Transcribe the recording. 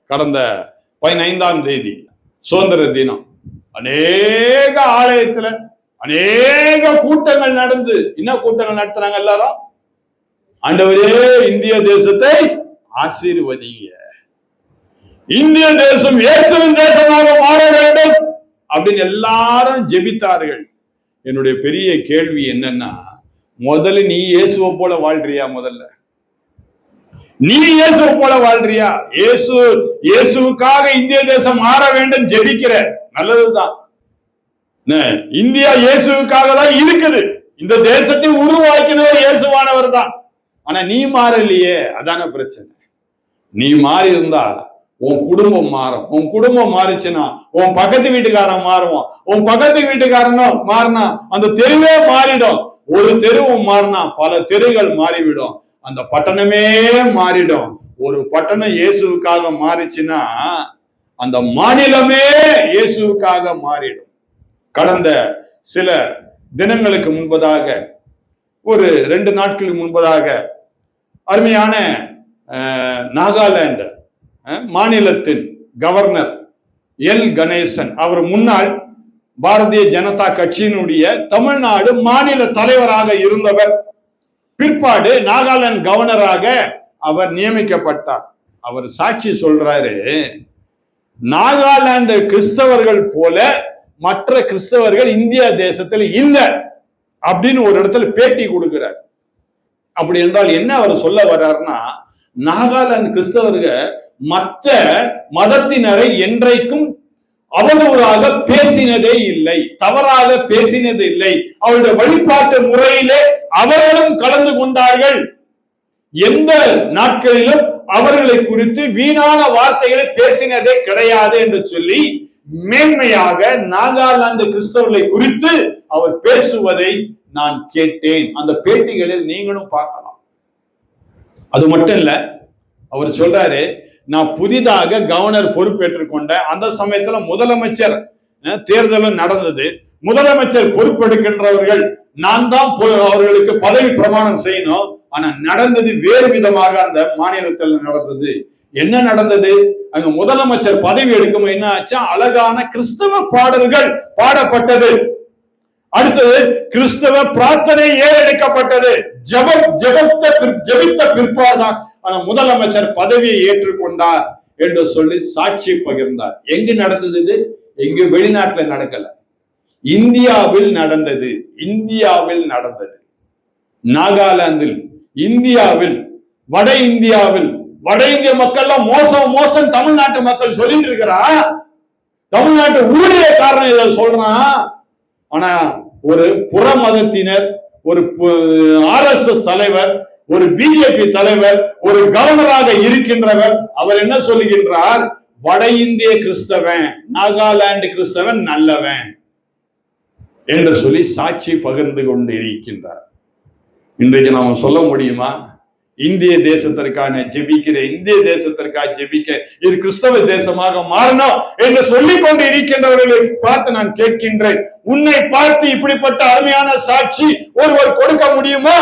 கடந்த 15ஆம் தேதி சுதந்திர தினம் அநேக ஆலயத்துல அநேக கூட்டங்கள் நடந்து, என்ன கூட்டங்கள் நடத்துறாங்க எல்லாரும்? ஆண்டவரே இந்திய தேசத்தை ஆசீர்வதிங்க, இந்திய தேசம் இயேசுவின் தேசமாக மாற வேண்டும் அப்படின்னு எல்லாரும் ஜெபித்தார்கள். என்னுடைய பெரிய கேள்வி என்னன்னா, முதல்ல நீ இயேசுவை போல வாழ்றியா? முதல்ல நீ இயேசுவை போல வாழ்றியா? இயேசுவுக்காக இந்திய தேசம் மாற வேண்டும் ஜெபிக்கிற, நல்லதுதான். இந்தியா இயேசுவுக்காக தான் இருக்குது. இந்த தேசத்தை உருவாக்கினவர் இயேசுவானவர் தான். ஆனா நீ மாறலையே, அதான பிரச்சனை. நீ மாறி இருந்தா உன் குடும்பம் மாறும். உன் குடும்பம் மாறிச்சுன்னா உன் பக்கத்து வீட்டுக்காரன் மாறுவான். உன் பக்கத்து வீட்டுக்காரனும் மாறினா அந்த தெருவே மாறிடும். ஒரு தெருவும் மாறினா பல தெருகள் மாறிவிடும். அந்த பட்டணமே மாறிடும். ஒரு பட்டணம் இயேசுவுக்காக மாறிச்சுன்னா அந்த மாநிலமே இயேசுவுக்காக மாறிடும். கடந்த சில தினங்களுக்கு முன்பதாக, ஒரு 2 நாட்களுக்கு முன்பதாக, அருமையான நாகாலாந்து மாநிலத்தின் கவர்னர் எல் கணேசன், அவர் முன்னாள் பாரதிய ஜனதா கட்சியினுடைய தமிழ்நாடு மாநில தலைவராக இருந்தவர். பிற்பாடு நாகாலாந்து கவர்னராக அவர் நியமிக்கப்பட்டார். அவர் சாட்சி சொல்றாரு, நாகாலாந்து கிறிஸ்தவர்கள் போல மற்ற கிறிஸ்தவர்கள் இந்திய தேசத்தில் இல்லை அப்படின்னு ஒரு இடத்துல பேட்டி கொடுக்கிறார். அப்படி என்றால் என்ன அவர் சொல்ல வர்றாருன்னா, நாகாலாந்து கிறிஸ்தவர்கள் மற்ற மதத்தினரை என்றைக்கும் அவதூறாக பேசினதே இல்லை, தவறாக பேசினது இல்லை. அவருடைய வழிபாட்டு முறையிலே அவர்களும் கலந்து கொண்டார்கள். எந்த நாட்களிலும் அவர்களை குறித்து வீணான வார்த்தைகளை பேசினதே கிடையாது என்று சொல்லி மேன்மையாக நாகாலாந்து கிறிஸ்தவர்களை குறித்து அவர் பேசுவதை நான் கேட்டேன். அந்த பேட்டிகளில் நீங்களும் பார்க்கலாம். அது மட்டும் இல்ல, அவர் சொல்றாரு, நான் புதிதாக கவர்னர் பொறுப்பேற்றுக் கொண்ட அந்த சமயத்துல முதலமைச்சர் தேர்தலும் நடந்தது. முதலமைச்சர் பொறுப்பெடுக்கின்றவர்கள் நான் தான் அவர்களுக்கு பதவி பிரமாணம் செய்யணும். ஆனா நடந்தது வேறு விதமாக அந்த மாநிலத்தில் நடந்தது. என்ன நடந்தது? அங்க முதலமைச்சர் பதவி எடுக்கும் என்ன ஆச்சா, அழகான கிறிஸ்தவ பாடல்கள் பாடப்பட்டது. அடுத்தது கிறிஸ்தவ பிரார்த்தனை ஏறெடுக்கப்பட்டது. ஜெபித்த பிற்பாடுதான் முதலமைச்சர் பதவியை ஏற்றுக்கொண்டார் என்று சொல்லி சாட்சி பகிர்ந்தார். எங்கு நடந்தது இது? எங்கு வெளிநாட்டில் நடக்கல, இந்தியாவில் நடந்தது. இந்தியாவில் நடந்தது. நாகாலாந்தில், இந்தியாவில், வட இந்தியாவில். வட இந்திய மக்கள் மோசம் மோசம் தமிழ்நாட்டு மக்கள் சொல்லிட்டு இருக்கிறா. தமிழ்நாட்டு ஊழியக்காரன் இதை சொல்றான். ஆனா ஒரு புற மதத்தினர், ஒரு RSS தலைவர், ஒரு பிஜேபி தலைவர், ஒரு கவர்னராக இருக்கின்றவர், அவர் என்ன சொல்லுகின்றார்? வட இந்திய கிறிஸ்தவன், நாகாலாந்து கிறிஸ்தவன் நல்லவன் என்று சொல்லி சாட்சி பகிர்ந்து கொண்டு இருக்கின்றார். இன்றைக்கு நாம சொல்ல முடியுமா? இந்திய தேசத்திற்கான ஜெபிக்கிற, இந்திய தேசத்திற்காக ஜெபிக்க, இது கிறிஸ்தவ தேசமாக மாறணும் என்று சொல்லிக் கொண்டு இருக்கின்றவர்களை பார்த்து நான் கேட்கின்றேன், உன்னை பார்த்து இப்படிப்பட்ட அருமையான சாட்சி ஒருவர் கொடுக்க முடியுமா?